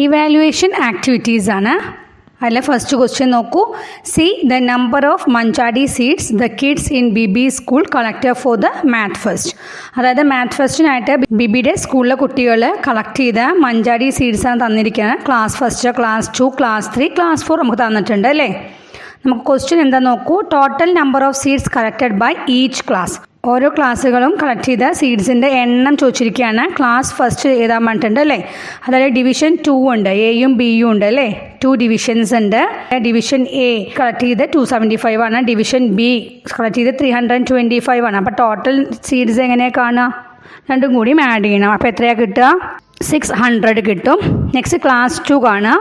Evaluation activities ആണ്. അതിൽ first question നോക്കൂ. See the number of manjadi seeds the kids in Bibi school collect for the math fest. അതായത് math ഫെസ്റ്റിനായിട്ട് ബിബിയുടെ സ്കൂളിലെ കുട്ടികൾ കളക്ട് ചെയ്ത മഞ്ചാടി സീഡ്സാണ് തന്നിരിക്കുന്നത്. Class first, class 2, class 3, class 4 നമുക്ക് തന്നിട്ടുണ്ട് അല്ലേ. നമുക്ക് ക്വസ്റ്റ്യൻ എന്താ നോക്കൂ. Total number of seeds collected by each class. ഓരോ ക്ലാസ്സുകളും കളക്ട് ചെയ്ത സീഡ്സിൻ്റെ എണ്ണം ചോദിച്ചിരിക്കുകയാണ്. ക്ലാസ് ഫസ്റ്റ് എഴുതാൻ പറഞ്ഞിട്ടുണ്ട് അല്ലേ. അതായത് ഡിവിഷൻ 2 ഉണ്ട്, എയും ബിയും ഉണ്ട് അല്ലേ. 2 ഡിവിഷൻസ് ഉണ്ട്. ഡിവിഷൻ എ കളക്ട് ചെയ്ത് 275 ആണ്. ഡിവിഷൻ ബി കളക്ട് ചെയ്ത് 325 ആണ്. അപ്പോൾ ടോട്ടൽ സീഡ്സ് എങ്ങനെയാണ് കാണുക? രണ്ടും കൂടി ആഡ് ചെയ്യണം. അപ്പോൾ എത്രയാണ് കിട്ടുക? 600 കിട്ടും. നെക്സ്റ്റ് ക്ലാസ് 2 കാണുക.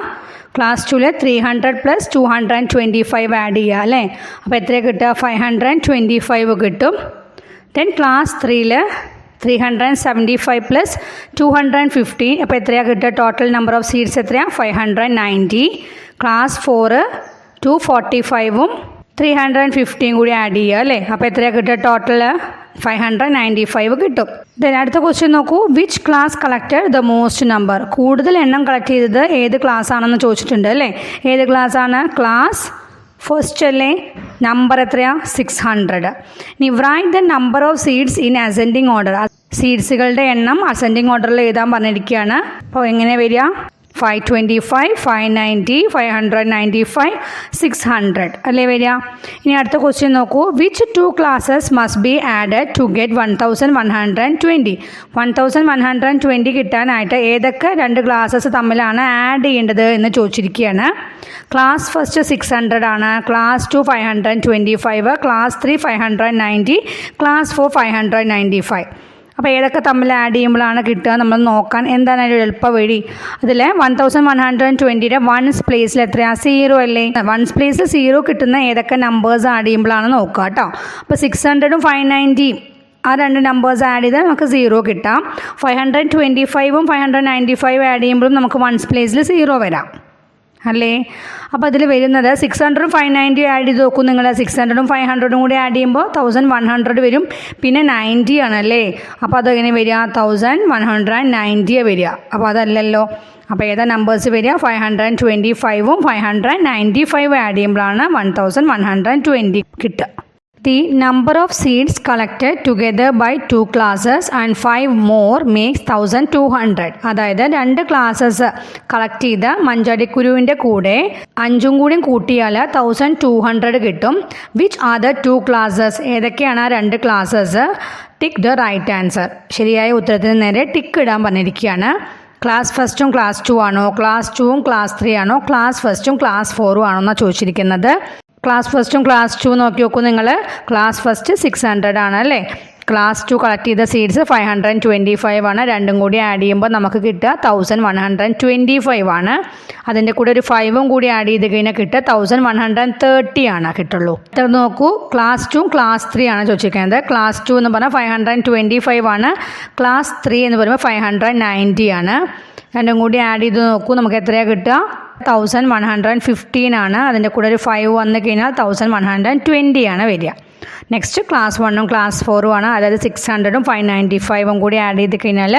ക്ലാസ് 2 300 + 225 ആഡ് ചെയ്യുക അല്ലേ. അപ്പോൾ എത്രയാണ് കിട്ടുക? 525 കിട്ടും. Then class 3 375 + 215. അപ്പോൾ എത്രയാണ് കിട്ടുക? ടോട്ടൽ നമ്പർ ഓഫ് സീഡ്സ് എത്രയാണ്? 590. ക്ലാസ് 4 245ഉം 315 കൂടി ആഡ് ചെയ്യുക അല്ലേ. അപ്പോൾ എത്രയാണ് കിട്ടുക? ടോട്ടൽ 595 കിട്ടും. ദെൻ അടുത്ത ക്വസ്റ്റ്യൻ നോക്കൂ. Which class collected the most number? കൂടുതൽ എണ്ണം കളക്ട് ചെയ്തത് ഏത് ക്ലാസ് ആണെന്ന് ചോദിച്ചിട്ടുണ്ട് അല്ലേ. ഏത് ക്ലാസ് ആണ്? ക്ലാസ് ഫസ്റ്റ് അല്ലേ. നമ്പർ എത്രയാ? 600. ഇനി right the number of seeds in ascending order. സീഡ്സുകളുടെ എണ്ണം അസെൻഡിങ് ഓർഡറിൽ എഴുതാൻ പറഞ്ഞിരിക്കുകയാണ്. അപ്പോൾ എങ്ങനെ വരിക? 525, 590, 595, 600 അല്ലേ വരിക. ഇനി അടുത്ത ക്വസ്റ്റ്യൻ നോക്കൂ. Which 2 classes must be added to get 1120? 1120 കിട്ടാനായിട്ട് ഏതൊക്കെ 2 ക്ലാസ്സസ് തമ്മിലാണ് ആഡ് ചെയ്യേണ്ടത് എന്ന് ചോദിച്ചിരിക്കുകയാണ്. ക്ലാസ് ഫസ്റ്റ് 600 ആണ്. Class 2 525, class 3 590, class 4 595. അപ്പോൾ ഏതൊക്കെ തമ്മിൽ ആഡ് ചെയ്യുമ്പോഴാണ് കിട്ടുക നമ്മൾ നോക്കാൻ. എന്താണ് ഒരു എളുപ്പ വഴി? അതിൽ 1120യുടെ വൺസ് പ്ലേസിൽ എത്രയാണ്? 0 അല്ലേ. വൺസ് പ്ലേസിൽ 0 കിട്ടുന്ന ഏതൊക്കെ നമ്പേഴ്സ് ആഡ് ചെയ്യുമ്പോഴാണ് നോക്കുക കേട്ടോ. അപ്പോൾ 600ഉം 590 ആ 2 നമ്പേഴ്സ് ആഡ് ചെയ്താൽ നമുക്ക് 0 കിട്ടാം. 525ഉം 595 ആഡ് ചെയ്യുമ്പോഴും നമുക്ക് വൺസ് പ്ലേസിൽ 0 വരാം അല്ലേ. അപ്പോൾ അതിൽ വരുന്നത് 600ഉം 590 ആഡ് ചെയ്ത് നോക്കും നിങ്ങൾ. 600ഉം 500ഉം കൂടി ആഡ് ചെയ്യുമ്പോൾ 1100 വരും. പിന്നെ 90 ആണല്ലേ. അപ്പോൾ അതെങ്ങനെ വരിക? 1190 വരിക. അപ്പോൾ അതല്ലല്ലോ. അപ്പോൾ ഏതാ നമ്പേഴ്സ് വരിക? 525ഉം 595 ആഡ് ചെയ്യുമ്പോഴാണ് 1120 കിട്ടുക. The number of seeds collected together by 2 classes and 5 more makes 1200. അതായത് 2 ക്ലാസ്സസ് കളക്ട് ചെയ്ത മഞ്ചാടിക്കുരുവിൻ്റെ കൂടെ 5ഉം കൂടി കൂട്ടിയാൽ 1200 കിട്ടും. Which are the 2 classes? ഏതൊക്കെയാണ് ആ 2 classes? Tick the right answer. ശരിയായ ഉത്തരത്തിന് നേരെ ടിക്ക് ഇടാൻ പറഞ്ഞിരിക്കുകയാണ്. ക്ലാസ് ഫസ്റ്റും ക്ലാസ് 2 ആണോ? ക്ലാസ് 2ഉം ക്ലാസ് 3 ആണോ? ക്ലാസ് ഫസ്റ്റും ക്ലാസ് 4ഉം ആണോ എന്നാണ് ചോദിച്ചിരിക്കുന്നത്. ക്ലാസ് ഫസ്റ്റും ക്ലാസ് 2 നോക്കി നോക്കൂ നിങ്ങൾ. ക്ലാസ് ഫസ്റ്റ് 600 ആണ് അല്ലേ. ക്ലാസ് 2 കളക്ട് ചെയ്ത സീഡ്സ് 525 ആണ്. രണ്ടും കൂടി ആഡ് ചെയ്യുമ്പോൾ നമുക്ക് കിട്ടുക 1125 ആണ്. അതിൻ്റെ കൂടെ ഒരു 5ഉം കൂടി ആഡ് ചെയ്ത് കഴിഞ്ഞാൽ കിട്ടുക 1130 ആണ് കിട്ടുള്ളൂ. നോക്കൂ. ക്ലാസ് 2 ക്ലാസ് 3 ആണ് ചോദിച്ചിരിക്കുന്നത്. ക്ലാസ് 2 എന്ന് പറഞ്ഞാൽ 525 ആണ്. ക്ലാസ് 3 എന്ന് പറയുമ്പോൾ 590 ആണ്. രണ്ടും കൂടി ആഡ് ചെയ്ത് നോക്കൂ. നമുക്ക് എത്രയാണ് കിട്ടുക? 1115 ആണ്. അതിൻ്റെ കൂടെ ഒരു 5 വന്നു കഴിഞ്ഞാൽ 1120 ആണ് വരിക. നെക്സ്റ്റ് ക്ലാസ് 1ഉം ക്ലാസ് 4ഉം ആണ്. അതായത് 600ഉം 595ഉം കൂടി ആഡ് ചെയ്ത് കഴിഞ്ഞാൽ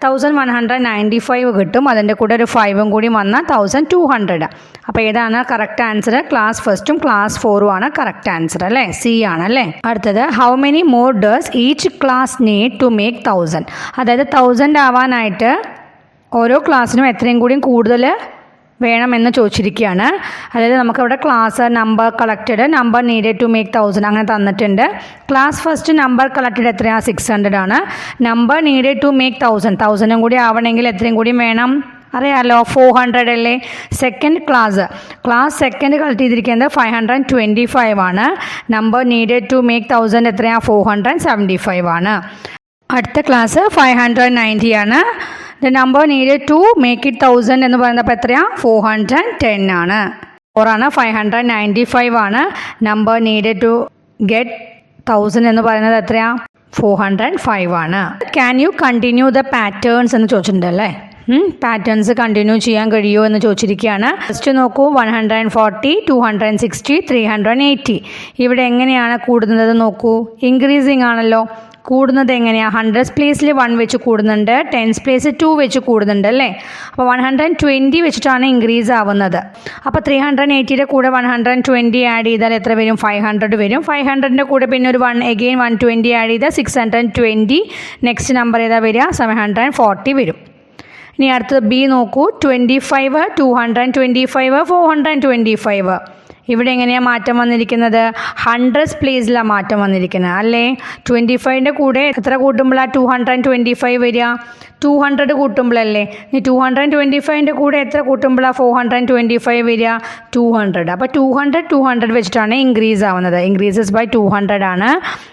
1195 കിട്ടും. അതിൻ്റെ കൂടെ ഒരു 5ഉം കൂടി വന്നാൽ 1200. അപ്പോൾ ഏതാണ് കറക്റ്റ് ആൻസർ? ക്ലാസ് ഫസ്റ്റും ക്ലാസ് 4ഉം ആണ് കറക്റ്റ് ആൻസർ അല്ലേ. സി ആണല്ലേ. അടുത്തത് how many more orders each class need to make 1000? അതായത് 1000 ആവാനായിട്ട് ഓരോ ക്ലാസ്സിനും എത്രയും കൂടിയും കൂടുതൽ വേണമെന്ന് ചോദിച്ചിരിക്കുകയാണ്. അതായത് നമുക്കവിടെ class, number collected, number needed to make 1000 അങ്ങനെ തന്നിട്ടുണ്ട്. ക്ലാസ് ഫസ്റ്റ് നമ്പർ കളക്റ്റഡ് എത്രയാണ്? 600 ആണ്. നമ്പർ നീഡഡ് ടു മേക്ക് 1000ഉം കൂടി ആവണമെങ്കിൽ എത്രയും കൂടി വേണം? അറിയാമല്ലോ, 400 അല്ലേ. സെക്കൻഡ് ക്ലാസ് സെക്കൻഡ് കളക്ട് ചെയ്തിരിക്കുന്നത് 525 ആണ്. നമ്പർ നീഡഡ് ടു മേക്ക് 1000 എത്രയാണ്? 475 ആണ്. അടുത്ത ക്ലാസ് 590 ആണ്. The number needed to make it 1000 എന്ന് പറയുന്നത് എത്രയാണ്? 410 ആണ്. 4 ആണ്. 595 ആണ്. നമ്പർ നീഡഡ് ടു ഗെറ്റ് 1000 എന്ന് പറയുന്നത് എത്രയാണ്? 405 ആണ്. Can you continue the patterns എന്ന് ചോദിച്ചിട്ടുണ്ടല്ലേ. പാറ്റേൺസ് കണ്ടിന്യൂ ചെയ്യാൻ കഴിയുമോ എന്ന് ചോദിച്ചിരിക്കുകയാണ്. ഫസ്റ്റ് നോക്കൂ. 140, 260, 380. ഇവിടെ എങ്ങനെയാണ് കൂടുന്നത് നോക്കൂ. ഇൻക്രീസിങ് ആണല്ലോ. കൂടുന്നത് എങ്ങനെയാണ്? 100th പ്ലേസിൽ 1 വെച്ച് കൂടുന്നുണ്ട്, 10th പ്ലേസിൽ 2 വെച്ച് കൂടുന്നുണ്ട് അല്ലേ. അപ്പോൾ 120 വെച്ചിട്ടാണ് ഇൻക്രീസ് ആവുന്നത്. അപ്പോൾ 380യുടെ കൂടെ 120 ആഡ് ചെയ്താൽ എത്ര വരും? 500 വരും. 500ൻ്റെ കൂടെ പിന്നെ ഒരു 120 ആഡ് ചെയ്താൽ 620. നെക്സ്റ്റ് നമ്പർ ഏതാ വരിക? 740 വരും. ഇനി അടുത്തത് ബി നോക്കൂ. 25, 225, 425. ഇവിടെ എങ്ങനെയാണ് മാറ്റം വന്നിരിക്കുന്നത്? 100th പ്ലേസിലാണ് മാറ്റം വന്നിരിക്കുന്നത് അല്ലേ. 25ൻ്റെ കൂടെ എത്ര കൂട്ടുമ്പോഴാണ് 225 വരിക? 200 കൂട്ടുമ്പോഴല്ലേ. ഇനി 225ൻ്റെ കൂടെ എത്ര കൂട്ടുമ്പോഴാണ് 425 വരിക? 200. അപ്പോൾ 200 വെച്ചിട്ടാണ് ഇൻക്രീസ് ആവുന്നത്. ഇൻക്രീസസ് ബൈ 200 ആണ്.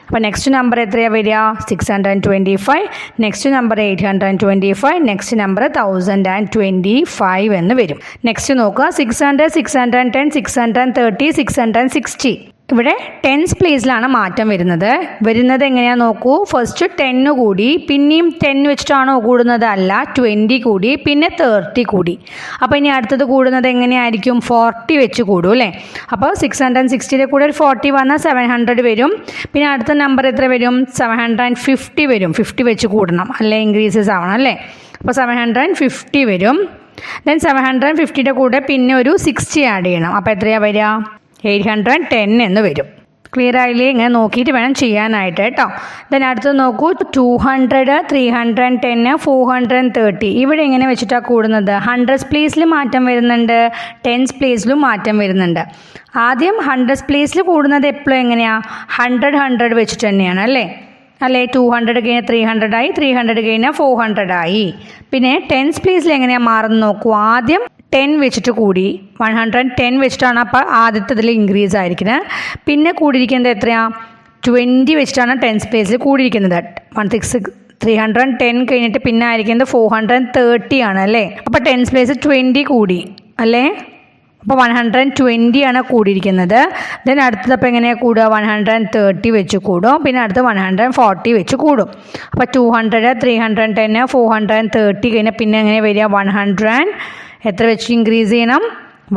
അപ്പോൾ നെക്സ്റ്റ് നമ്പർ എത്രയാണ് വരിക? 625. Next number 825. നെക്സ്റ്റ് നമ്പർ 1025 എന്ന് വരും. നെക്സ്റ്റ് നോക്കുക. 600, 610, 630, 660. ഇവിടെ 10th പ്ലേസിലാണ് മാറ്റം വരുന്നത് എങ്ങനെയാണെന്ന് നോക്കൂ. ഫസ്റ്റ് 10 കൂടി, പിന്നെയും 10 വെച്ചിട്ടാണോ കൂടുന്നത്? അല്ല, 20 കൂടി, പിന്നെ 30 കൂടി. അപ്പോൾ ഇനി അടുത്തത് കൂടുന്നത് എങ്ങനെയായിരിക്കും? 40 വെച്ച് കൂടും അല്ലേ. അപ്പോൾ 660യുടെ കൂടെ ഒരു 40 വന്നാൽ 700 വരും. പിന്നെ അടുത്ത നമ്പർ എത്ര വരും? 750 വരും. 50 വെച്ച് കൂടണം അല്ലേ, ഇൻക്രീസസ് ആവണം അല്ലേ. അപ്പോൾ 750 വരും. ദെൻ 750യുടെ കൂടെ പിന്നെ ഒരു 60 ആഡ് ചെയ്യണം. അപ്പോൾ എത്രയാണ് വരിക? 810 എന്ന് വരും. ക്ലിയർ ആയില്ലേ? ഇങ്ങനെ നോക്കിയിട്ട് വേണം ചെയ്യാനായിട്ട് കേട്ടോ. ദെൻ അടുത്ത് നോക്കൂ. 200, 310, 430. ഇവിടെ എങ്ങനെ വെച്ചിട്ടാണ് കൂടുന്നത്? 100th പ്ലേസിൽ മാറ്റം വരുന്നുണ്ട്, 10th പ്ലേസിലും മാറ്റം വരുന്നുണ്ട്. ആദ്യം 100th പ്ലേസിൽ കൂടുന്നത് എപ്പോഴും എങ്ങനെയാണ്? 100 വെച്ചിട്ട് തന്നെയാണ് അല്ലേ. 200 കഴിഞ്ഞാൽ 300 ആയി, 300 കഴിഞ്ഞാൽ 400 ആയി. പിന്നെ 10th പ്ലേസിൽ എങ്ങനെയാണ് മാറുന്നത് നോക്കൂ. ആദ്യം 10 വെച്ചിട്ട് കൂടി, 110 വെച്ചിട്ടാണ് അപ്പോൾ ആദ്യത്തെ ഇതിൽ ഇൻക്രീസ് ആയിരിക്കുന്നത്. പിന്നെ കൂടിയിരിക്കുന്നത് എത്രയാണ്? 20 വെച്ചിട്ടാണ് 10th പ്ലേസിൽ കൂടിയിരിക്കുന്നത്. 310 കഴിഞ്ഞിട്ട് പിന്നെ ആയിരിക്കുന്നത് 430 ആണ് അല്ലേ. അപ്പോൾ 10th പ്ലേസ് 20 കൂടി അല്ലേ. അപ്പോൾ 120 ആണ് കൂടിയിരിക്കുന്നത്. ദെൻ അടുത്തതപ്പോൾ എങ്ങനെയാണ് കൂടുക? 130 വെച്ച് കൂടും. പിന്നെ അടുത്ത് 140 വെച്ച് കൂടും. അപ്പോൾ 200, 310, 430 കഴിഞ്ഞാൽ പിന്നെ എങ്ങനെ വരിക? 100 എത്ര വെച്ച് ഇൻക്രീസ് ചെയ്യണം?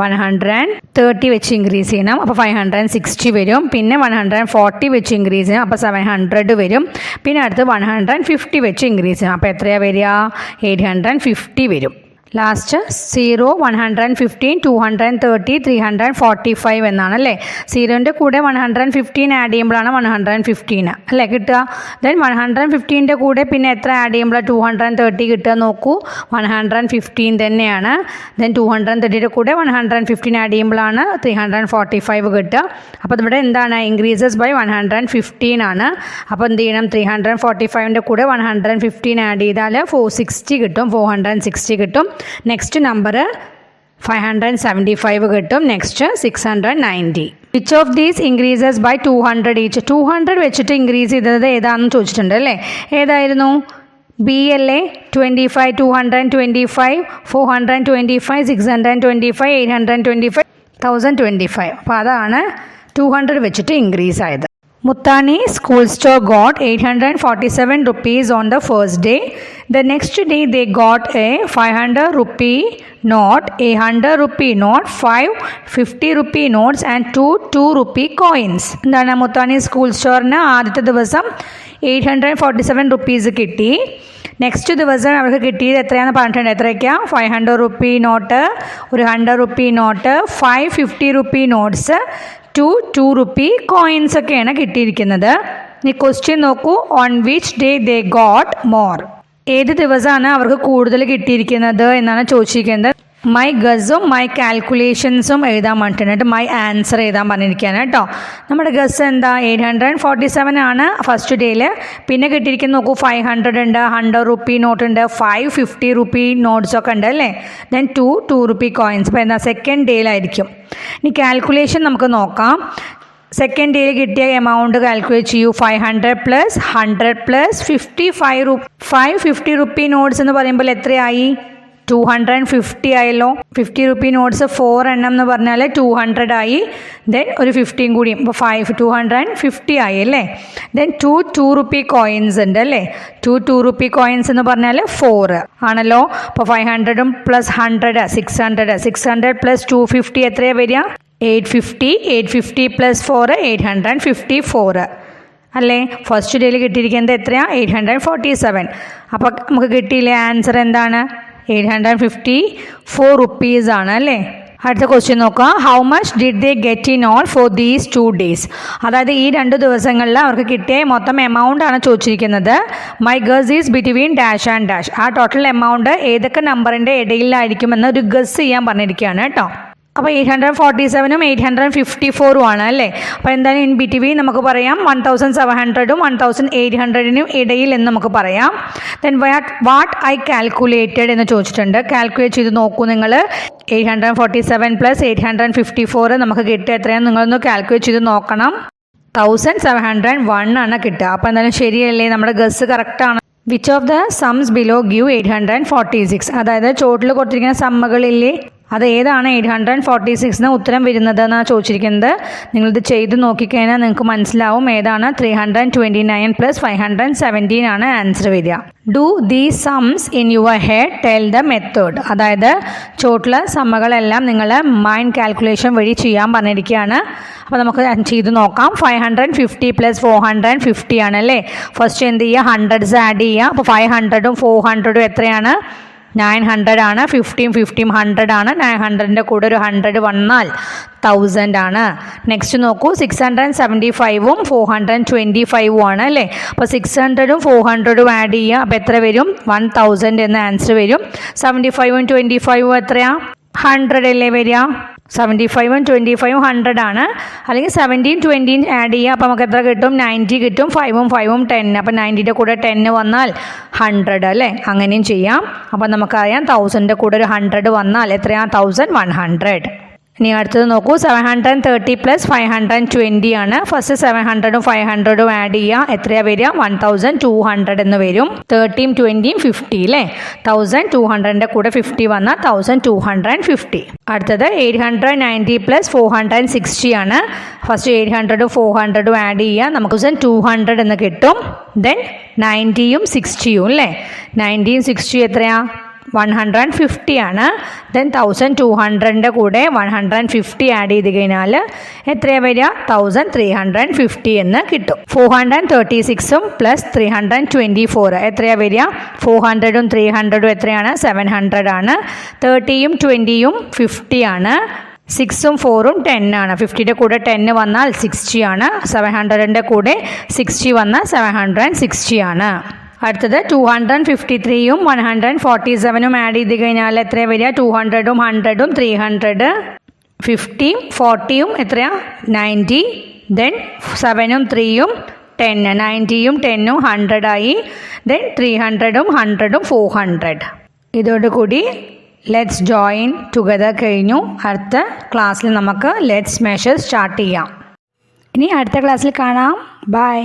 130 വെച്ച് ഇൻക്രീസ് ചെയ്യണം. അപ്പോൾ 560 വരും. പിന്നെ 140 വെച്ച് ഇൻക്രീസ് ചെയ്യണം. അപ്പോൾ 700 വരും. പിന്നെ അടുത്ത് 150 വെച്ച് ഇൻക്രീസ് ചെയ്യണം. അപ്പോൾ എത്രയാണ് വരിക? 850 വരും. ലാസ്റ്റ് 0, 115, 230, 345 എന്നാണ് അല്ലേ. 0ൻ്റെ കൂടെ 115 ആഡ് ചെയ്യുമ്പോഴാണ് 115 അല്ലേ കിട്ടുക. ദെൻ 115ൻ്റെ കൂടെ പിന്നെ എത്ര ആഡ് ചെയ്യുമ്പോഴാണ് 230 കിട്ടുക നോക്കൂ. 115 തന്നെയാണ്. ദെൻ 230യുടെ കൂടെ 115 ആഡ് ചെയ്യുമ്പോഴാണ് 345 കിട്ടുക. അപ്പോൾ ഇവിടെ എന്താണ്? ഇൻക്രീസസ് ബൈ 115 ആണ്. അപ്പോൾ എന്ത് ചെയ്യണം? 345ൻ്റെ കൂടെ 115 ആഡ് ചെയ്താൽ 460 കിട്ടും, 460 കിട്ടും. നെക്സ്റ്റ് നമ്പർ 575 കിട്ടും. Next 690. Which of these increases by 200 each? 200 വെച്ചിട്ട് ഇൻക്രീസ് ചെയ്തത് ഏതാണെന്ന് ചോദിച്ചിട്ടുണ്ട് അല്ലേ. ഏതായിരുന്നു? ബി അല്ലേ. 25, 225, 425, 625, 825, 1025. അപ്പോൾ അതാണ് 200 വെച്ചിട്ട് ഇൻക്രീസ് ആയത്. Muttani school store got 847 rupees on the first day. The next day they got a 500 rupee note, a 100 rupee note, 5 50 rupee notes and 2 rupee coins. എന്താണ് മുത്താനി സ്കൂൾ സ്റ്റോറിന് ആദ്യത്തെ ദിവസം 847 റുപ്പീസ് കിട്ടി. നെക്സ്റ്റ് ദിവസം അവർക്ക് കിട്ടിയത് എത്രയാണെന്ന് പറഞ്ഞിട്ടുണ്ട്. എത്രയ്ക്കാണ്? 500 റുപ്പി നോട്ട്, ഒരു 100 rupee note, 5 50 rupee notes, 2 rupee coins ഒക്കെയാണ് കിട്ടിയിരിക്കുന്നത്. ഈ ക്വസ്റ്റ്യൻ നോക്കൂ. On which day they got more? ഏത് ദിവസമാണ് അവർക്ക് കൂടുതൽ കിട്ടിയിരിക്കുന്നത് എന്നാണ് ചോദിച്ചിരിക്കുന്നത്. മൈ ഗസ്സും മൈ കാൽക്കുലേഷൻസും എഴുതാൻ പറഞ്ഞിട്ടുണ്ട്. മൈ ആൻസർ എഴുതാൻ പറഞ്ഞിരിക്കുകയാണ് കേട്ടോ. നമ്മുടെ ഗസ് എന്താ? 847 ആണ് ഫസ്റ്റ് ഡേയിൽ. പിന്നെ കിട്ടിയിരിക്കുന്ന നോക്കൂ, 500 ഉണ്ട്, 100 റുപ്പി നോട്ട് ഉണ്ട്, 5 50 റുപ്പി നോട്ട്സൊക്കെ ഉണ്ട് അല്ലേ. Then 2 rupee coins. അപ്പോൾ എന്താ? സെക്കൻഡ് ഡേയിലായിരിക്കും. ഇനി കാൽക്കുലേഷൻ നമുക്ക് നോക്കാം. സെക്കൻഡ് ഡേയിൽ കിട്ടിയ എമൗണ്ട് കാൽക്കുലേറ്റ് ചെയ്യൂ. 500 പ്ലസ് 100 പ്ലസ് 550 റുപ്പി നോട്ട്സ് എന്ന് പറയുമ്പോൾ എത്രയായി? 250 ആയല്ലോ. 50 റുപ്പി നോട്ട്സ് 4 എണ്ണം എന്ന് പറഞ്ഞാൽ 200 ആയി. ദെൻ ഒരു 15 കൂടി, അപ്പോൾ 250 ആയി അല്ലേ. ദെൻ 2 റുപ്പി കോയിൻസ് ഉണ്ട് അല്ലേ. 2 റുപ്പി കോയിൻസ് എന്ന് പറഞ്ഞാൽ 4 ആണല്ലോ. അപ്പോൾ 500 പ്ലസ് 100 600 പ്ലസ് 250 എത്രയാണ് വരിക? 850 പ്ലസ് 4 854 അല്ലേ? ഫസ്റ്റ് ഡേയിൽ കിട്ടിയിരിക്കുന്നത് എത്രയാണ്? 847. അപ്പോൾ നമുക്ക് കിട്ടിയില്ലേ ആൻസർ എന്താണ്? 854 rupees ആണ് അല്ലേ? അടുത്ത ക്വസ്റ്റ്യൻ നോക്കുക. How much did they get in all for these 2 days? അതായത് ഈ 2 ദിവസങ്ങളിൽ അവർക്ക് കിട്ടിയ മൊത്തം എമൗണ്ട് ആണ് ചോദിച്ചിരിക്കുന്നത്. My guess is between dash and dash. ആ ടോട്ടൽ എമൗണ്ട് ഏതൊക്കെ നമ്പറിൻ്റെ ഇടയിലായിരിക്കുമെന്ന് ഒരു ഗസ് ചെയ്യാൻ പറഞ്ഞിരിക്കുകയാണ് കേട്ടോ. അപ്പോൾ 847ഉം 854ഉം ആണ് അല്ലേ? അപ്പോൾ എന്തായാലും ഇൻ ബിറ്റ്വീൻ നമുക്ക് പറയാം 1700ഉം 1800നും ഇടയിൽ എന്ന് നമുക്ക് പറയാം. ദെൻ വാട്ട് ഐ കാൽക്കുലേറ്റഡ് എന്ന് ചോദിച്ചിട്ടുണ്ട്. കാൽക്കുലേറ്റ് ചെയ്ത് നോക്കൂ നിങ്ങൾ. 847 + 854 നമുക്ക് കിട്ടുക എത്രയാണെന്ന് നിങ്ങളൊന്ന് കാൽക്കുലേറ്റ് ചെയ്ത് നോക്കണം. 1701 ആണ് കിട്ടുക. അപ്പോൾ എന്തായാലും ശരിയല്ലേ? നമ്മുടെ ഗസ് കറക്റ്റാണ്. വിച്ച് ഓഫ് ദ സംസ് ബിലോ ഗിവ് 846? അതായത് ചോട്ടിൽ കൊടുത്തിരിക്കുന്ന സമ്മകളില്ലേ, അത് ഏതാണ് 846 ഉത്തരം വരുന്നത് എന്നാണ് ചോദിച്ചിരിക്കുന്നത്. നിങ്ങളിത് ചെയ്ത് നോക്കിക്കഴിഞ്ഞാൽ നിങ്ങൾക്ക് മനസ്സിലാവും ഏതാണ്. 329 + 517 ആണ് ആൻസർ വരിക. ഡു ദീസ് സംസ് in your head, tell the method. അതായത് ചോട്ടിലെ സമ്മകളെല്ലാം നിങ്ങൾ മൈൻഡ് കാൽക്കുലേഷൻ വഴി ചെയ്യാൻ പറഞ്ഞിരിക്കുകയാണ്. അപ്പോൾ നമുക്ക് ചെയ്ത് നോക്കാം. 550 + 450 ആണല്ലേ. ഫസ്റ്റ് എന്ത് ചെയ്യുക? 100s ആഡ് ചെയ്യുക. അപ്പോൾ 500ഉം 400ഉം എത്രയാണ്? 900 ആണ്. 50ഉം 50ഉം 100 ആണ്. 900ൻ്റെ കൂടെ ഒരു 100 വന്നാൽ 1000 ആണ്. നെക്സ്റ്റ് നോക്കൂ. 675ഉം 425ഉം ആണ് അല്ലേ. അപ്പോൾ 600ഉം 400ഉം ആഡ് ചെയ്യുക. അപ്പോൾ എത്ര വരും? 1000 എന്ന ആൻസർ വരും. 75ഉം 25ഉം എത്രയാണ്? 100 അല്ലേ വരിക. 75ഉം 25ഉം 100 ആണ്. അല്ലെങ്കിൽ 70ഉം 20ഉം ആഡ് ചെയ്യുക. അപ്പോൾ നമുക്ക് എത്ര കിട്ടും? 90 കിട്ടും. 5ഉം 5ഉം 10. അപ്പോൾ 90ൻ്റെ കൂടെ 10 വന്നാൽ 100 അല്ലേ. അങ്ങനെയും ചെയ്യാം. അപ്പോൾ നമുക്കറിയാം 1000ൻ്റെ കൂടെ ഒരു 100 വന്നാൽ എത്രയാണ്? 1100. ഇനി അടുത്തത് നോക്കൂ. 730 + 520 ആണ്. ഫസ്റ്റ് 700ഉം 500ഉം ആഡ് ചെയ്യുക. എത്രയാണ് വരിക? 1200 എന്ന് വരും. 30ഉം 20ഉം 50 അല്ലേ. 1200ൻ്റെ കൂടെ 50 വന്നാൽ 1250. അടുത്തത് 890 + 460 ആണ്. ഫസ്റ്റ് 800ഉം 400ഉം ആഡ് ചെയ്യുക. നമുക്ക് 200 എന്ന് കിട്ടും. ദെൻ 90ഉം 60ഉം അല്ലേ. 90ഉം 60ഉം എത്രയാണ്? 150 ആണ്. ദെൻ 1200ൻ്റെ കൂടെ 150 ആഡ് ചെയ്ത് കഴിഞ്ഞാൽ എത്രയാണ് വരിക? 1350 എന്ന് കിട്ടും. 436ഉം + 324 എത്രയാണ് വരിക? 400ഉം 300ഉം എത്രയാണ്? 700 ആണ്. 30ഉം 20ഉം 50 ആണ്. 6ഉം 4ഉം 10 ആണ്. 50ൻ്റെ കൂടെ 10 വന്നാൽ 60 ആണ്. 700ൻ്റെ കൂടെ 60 വന്നാൽ 760 ആണ്. അടുത്തത് 253ഉം 147ഉം ആഡ് ചെയ്ത് കഴിഞ്ഞാൽ എത്രയാണ് വരിക? 200ഉം 100ഉം 300, 50ഉം 40ഉം എത്രയാണ്? 90. ദെൻ 7ഉം 3ഉം 10. 90ഉം 10ഉം 100 ആയി. ദെൻ 300ഉം 100ഉം 400. ഇതോടുകൂടി ലെറ്റ്സ് ജോയിൻ ടുഗദർ കഴിഞ്ഞു. അടുത്ത ക്ലാസ്സിൽ നമുക്ക് ലെറ്റ്സ് മെഷർ സ്റ്റാർട്ട് ചെയ്യാം. ഇനി അടുത്ത ക്ലാസ്സിൽ കാണാം. ബൈ.